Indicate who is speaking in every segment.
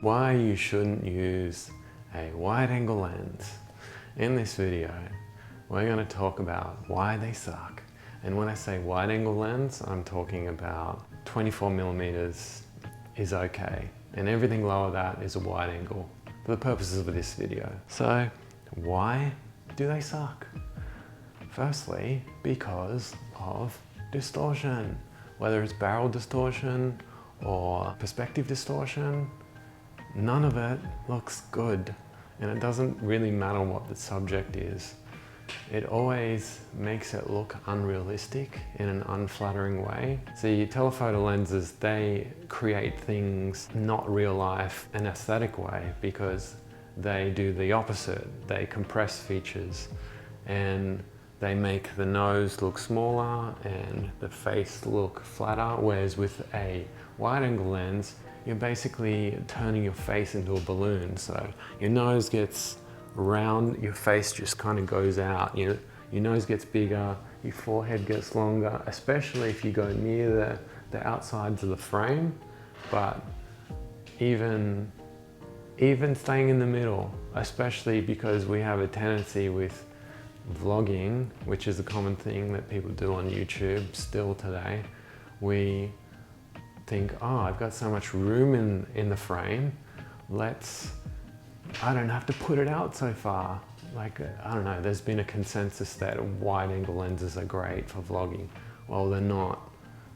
Speaker 1: Why you shouldn't use a wide-angle lens. In this video, we're going to talk about why they suck. And when I say wide-angle lens, I'm talking about 24mm is okay, and everything lower that is a wide angle for the purposes of this video. So why do they suck? Firstly, because of distortion. Whether it's barrel distortion or perspective distortion, none of it looks good, and it doesn't really matter what the subject is. It always makes it look unrealistic in an unflattering way. See, telephoto lenses, they create things not real life, an aesthetic way, because they do the opposite. They compress features and they make the nose look smaller and the face look flatter, whereas with a wide-angle lens, you're basically turning your face into a balloon. So your nose gets round, your face just kind of goes out, your nose gets bigger, your forehead gets longer, especially if you go near the outsides of the frame, but even staying in the middle, especially because we have a tendency with vlogging, which is a common thing that people do on YouTube still today. We think, oh, I've got so much room in the frame, I don't have to put it out so far. Like, I don't know, there's been a consensus that wide-angle lenses are great for vlogging. Well, they're not.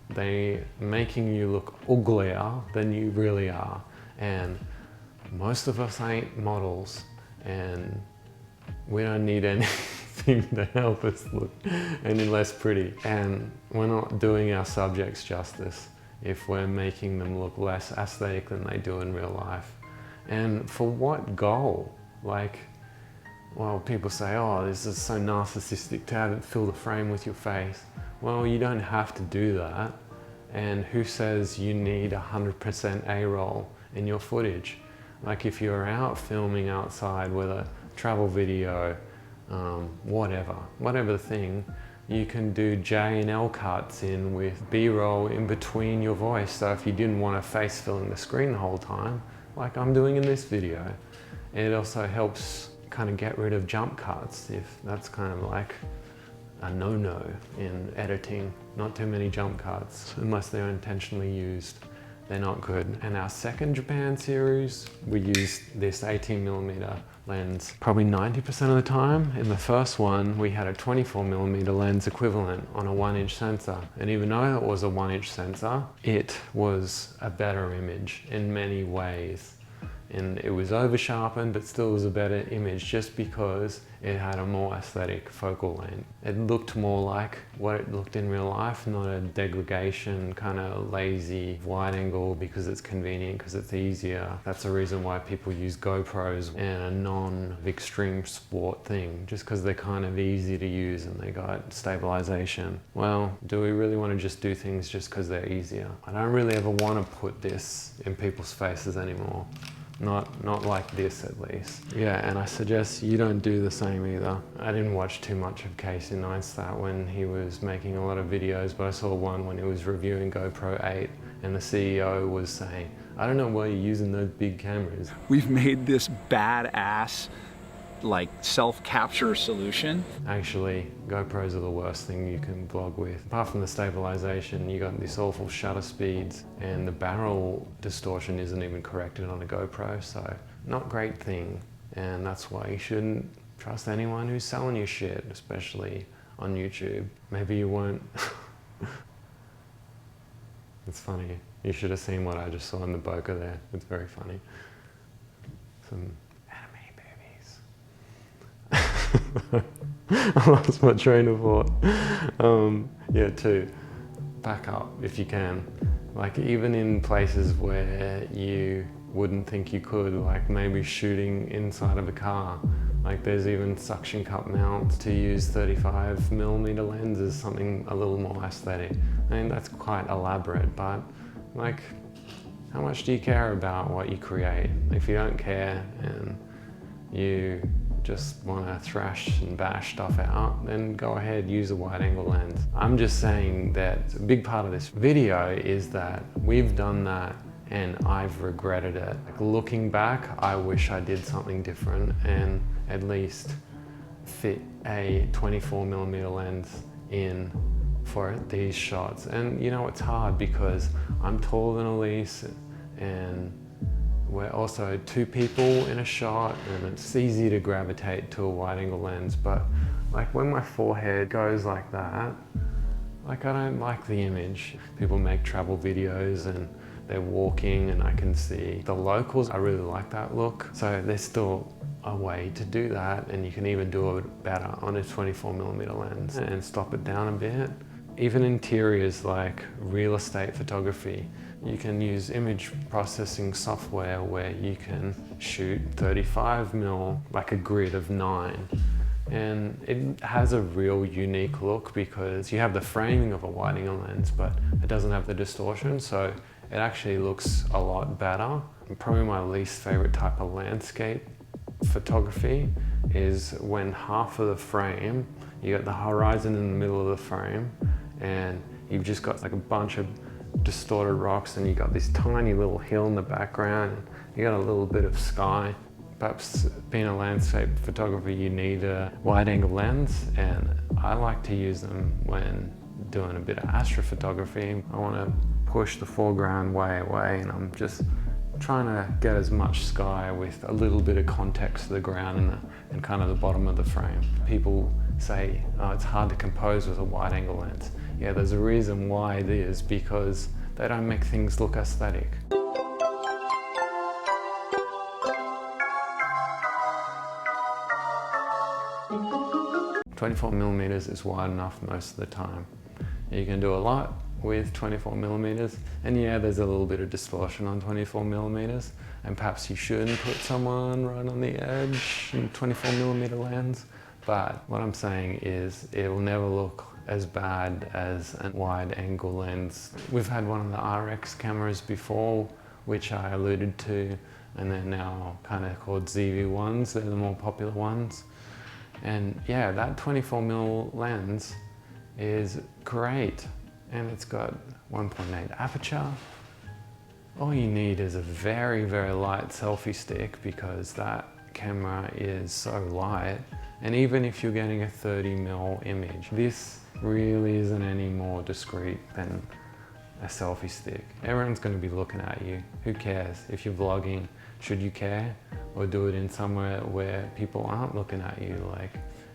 Speaker 1: They're making you look uglier than you really are. And most of us ain't models, and we don't need anything to help us look any less pretty. And we're not doing our subjects justice if we're making them look less aesthetic than they do in real life. And for what goal? Like, well, people say, oh, this is so narcissistic to have it fill the frame with your face. Well, you don't have to do that. And who says you need 100% A-roll in your footage? Like, if you're out filming outside with a travel video, whatever the thing, you can do J and L cuts in with B-roll in between your voice. So if you didn't want a face filling the screen the whole time, like I'm doing in this video, it also helps kind of get rid of jump cuts, if that's kind of like a no-no in editing. Not too many jump cuts, unless they're intentionally used. They're not good. And our second Japan series, we used this 18mm lens probably 90% of the time. In the first one, we had a 24mm lens equivalent on a 1-inch sensor. And even though it was a 1-inch sensor, it was a better image in many ways. And it was over sharpened, but still was a better image just because it had a more aesthetic focal length. It looked more like what it looked in real life, not a degradation, kind of lazy wide angle because it's convenient, because it's easier. That's the reason why people use GoPros and a non-extreme sport thing, just because they're kind of easy to use and they got stabilization. Well, do we really want to just do things just because they're easier? I don't really ever want to put this in people's faces anymore. Not like this, at least. Yeah, and I suggest you don't do the same either. I didn't watch too much of Casey Neistat when he was making a lot of videos, but I saw one when he was reviewing GoPro 8 and the CEO was saying, I don't know why you're using those big cameras.
Speaker 2: We've made this badass like self-capture solution.
Speaker 1: Actually, GoPros are the worst thing you can vlog with. Apart from the stabilization, you got this awful shutter speeds, and the barrel distortion isn't even corrected on a GoPro, so not great thing. And that's why you shouldn't trust anyone who's selling you shit, especially on YouTube. Maybe you won't. It's funny. You should have seen what I just saw in the bokeh there. It's very funny. Some I lost my train of thought. Yeah, two, back up if you can. Like, even in places where you wouldn't think you could, like maybe shooting inside of a car. Like, there's even suction cup mounts to use 35mm lenses, something a little more aesthetic. I mean, that's quite elaborate, but like, how much do you care about what you create? If you don't care and you just want to thrash and bash stuff out, then go ahead, use a wide-angle lens. I'm just saying that a big part of this video is that we've done that and I've regretted it. Like, looking back, I wish I did something different and at least fit a 24mm lens in for these shots. And you know, it's hard because I'm taller than Elise and we're also two people in a shot, and it's easy to gravitate to a wide angle lens, but like when my forehead goes like that, like I don't like the image. People make travel videos and they're walking and I can see the locals. I really like that look. So there's still a way to do that, and you can even do it better on a 24mm lens and stop it down a bit. Even interiors like real estate photography, you can use image processing software where you can shoot 35mm, like a grid of 9. And it has a real unique look because you have the framing of a wide angle lens, but it doesn't have the distortion, so it actually looks a lot better. Probably my least favorite type of landscape photography is when half of the frame, you got the horizon in the middle of the frame, and you've just got like a bunch of distorted rocks, and you got this tiny little hill in the background, and you got a little bit of sky. Perhaps being a landscape photographer, you need a wide angle lens, and I like to use them when doing a bit of astrophotography. I want to push the foreground way away, and I'm just trying to get as much sky with a little bit of context to the ground and kind of the bottom of the frame. People say, oh, it's hard to compose with a wide angle lens. Yeah, there's a reason why it is, because they don't make things look aesthetic. "24mm is wide enough most of the time. You can do a lot with 24mm, and yeah, there's a little bit of distortion on 24mm, and perhaps you shouldn't put someone right on the edge in 24mm lens, but what I'm saying is it will never look as bad as a wide angle lens. We've had one of the RX cameras before, which I alluded to, and they're now kind of called ZV-1s, they're the more popular ones. And yeah, that 24mm lens is great, and it's got 1.8 aperture. All you need is a very, very light selfie stick, because that camera is so light. And even if you're getting a 30mm image, this really isn't any more discreet than a selfie stick. Everyone's going to be looking at you. Who cares? If you're vlogging, should you care? Or do it in somewhere where people aren't looking at you, like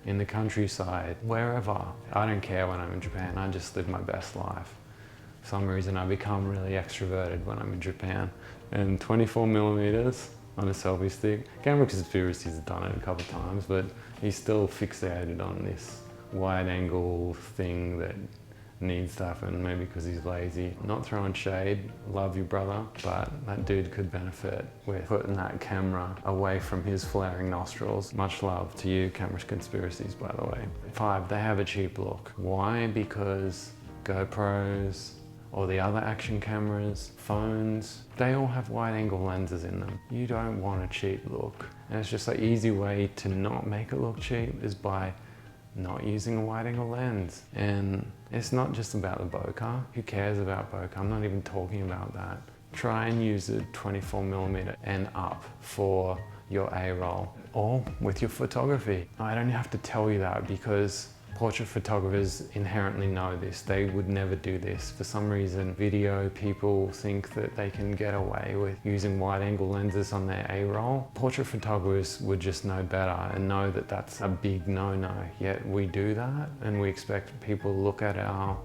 Speaker 1: in the countryside, wherever. I don't care when I'm in Japan, I just live my best life. For some reason I become really extroverted when I'm in Japan. And 24mm on a selfie stick. Camera Conspiracy's done it a couple of times, but he's still fixated on this wide angle thing that needs to happen, maybe because he's lazy. Not throwing shade, love you brother, but that dude could benefit with putting that camera away from his flaring nostrils. Much love to you, Camera Conspiracies, by the way. 5, they have a cheap look. Why? Because GoPros, or the other action cameras, phones, they all have wide angle lenses in them. You don't want a cheap look. And it's just an easy way to not make it look cheap is by not using a wide angle lens. And it's not just about the bokeh. Who cares about bokeh? I'm not even talking about that. Try and use a 24mm and up for your A-roll, or with your photography. I don't have to tell you that, because portrait photographers inherently know this. They would never do this. For some reason, video people think that they can get away with using wide angle lenses on their A-roll. Portrait photographers would just know better and know that that's a big no-no. Yet we do that, and we expect people to look at our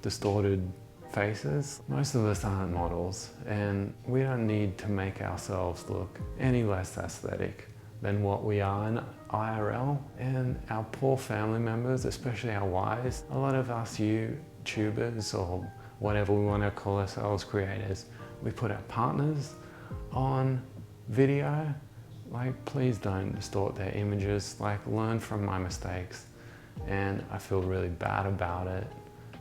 Speaker 1: distorted faces. Most of us aren't models, and we don't need to make ourselves look any less aesthetic than what we are in IRL. And our poor family members, especially our wives, a lot of us YouTubers, or whatever we want to call ourselves, creators, we put our partners on video. Like, please don't distort their images. Like, learn from my mistakes. And I feel really bad about it,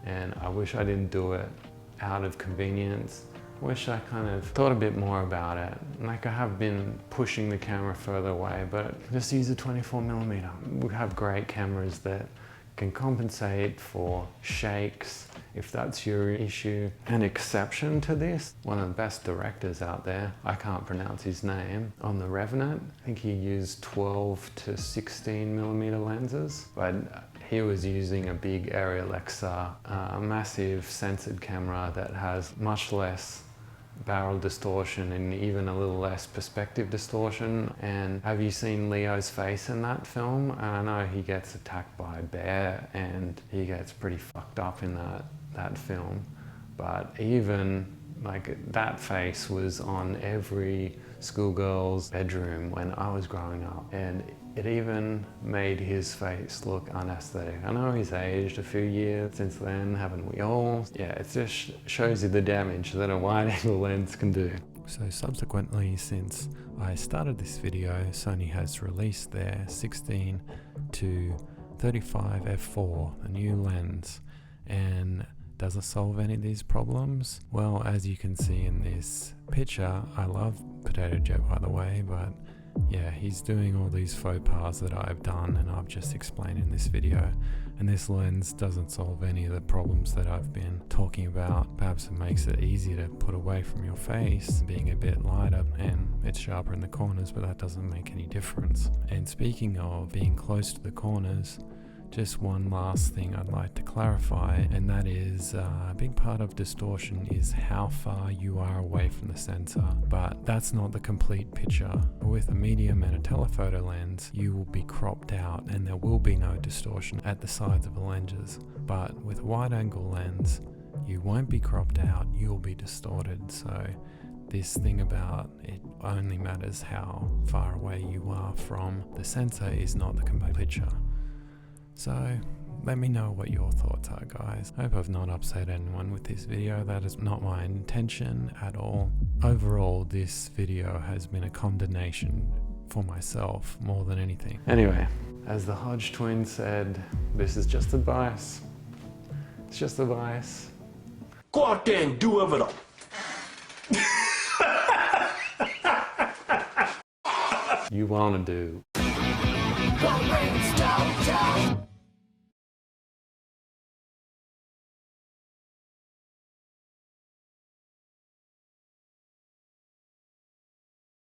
Speaker 1: and I wish I didn't do it out of convenience. Wish I kind of thought a bit more about it. Like, I have been pushing the camera further away, but just use a 24mm. We have great cameras that can compensate for shakes if that's your issue. An exception to this, one of the best directors out there, I can't pronounce his name, on The Revenant, I think he used 12 to 16 millimeter lenses, but he was using a big Arri Alexa, a massive censored camera that has much less barrel distortion and even a little less perspective distortion. And have you seen Leo's face in that film? I know he gets attacked by a bear and he gets pretty fucked up in that film, but even like that face was on every schoolgirl's bedroom when I was growing up, and it even made his face look unaesthetic. I know he's aged a few years since then, haven't we all? Yeah, it just shows you the damage that a wide angle lens can do. So subsequently, since I started this video, Sony has released their 16 to 35 f4, a new lens, and does it solve any of these problems? Well, as you can see in this picture, I love Potato Jet, by the way, but yeah, he's doing all these faux pas that I've done and I've just explained in this video. And this lens doesn't solve any of the problems that I've been talking about. Perhaps it makes it easier to put away from your face, being a bit lighter, and it's sharper in the corners, but that doesn't make any difference. And speaking of being close to the corners, just one last thing I'd like to clarify, and that is a big part of distortion is how far you are away from the sensor, but that's not the complete picture. With a medium and a telephoto lens, you will be cropped out and there will be no distortion at the sides of the lenses, but with a wide angle lens, you won't be cropped out, you'll be distorted. So this thing about it only matters how far away you are from the sensor is not the complete picture. So let me know what your thoughts are, guys. I hope I've not upset anyone with this video. That is not my intention at all. Overall, this video has been a condemnation for myself more than anything. Anyway, as the Hodge twins said, this is just advice. It's just advice.
Speaker 3: Go out there and do whatever
Speaker 1: you want to do.
Speaker 3: the